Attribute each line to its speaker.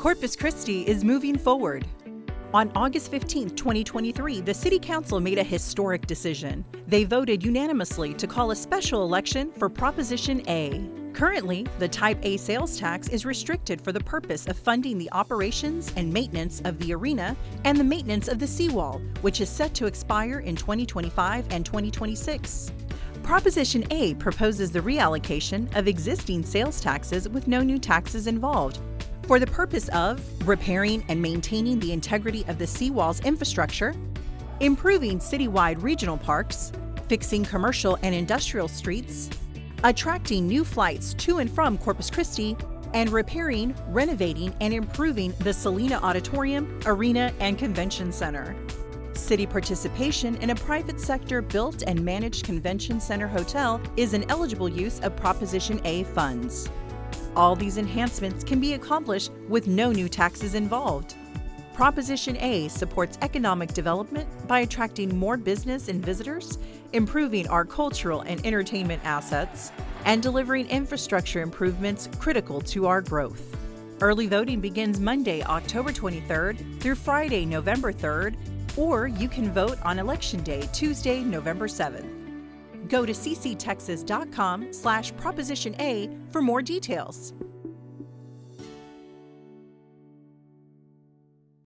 Speaker 1: Corpus Christi is moving forward. On August 15, 2023, the City Council made a historic decision. They voted unanimously to call a special election for Proposition A. Currently, the Type A sales tax is restricted for the purpose of funding the operations and maintenance of the arena and the maintenance of the Seawall, which is set to expire in 2025 and 2026. Proposition A proposes the reallocation of existing sales taxes with no new taxes involved, for the purpose of repairing and maintaining the integrity of the Seawall's infrastructure, improving citywide regional parks, fixing commercial and industrial streets, attracting new flights to and from Corpus Christi, and repairing, renovating, and improving the Selena Auditorium, Arena, and Convention Center. City participation in a private sector built and managed convention center hotel is an eligible use of Proposition A funds. All these enhancements can be accomplished with no new taxes involved. Proposition A supports economic development by attracting more business and visitors, improving our cultural and entertainment assets, and delivering infrastructure improvements critical to our growth. Early voting begins Monday, October 23rd through Friday, November 3rd, or you can vote on Election Day, Tuesday, November 7th. Go to cctexas.com/Proposition A for more details.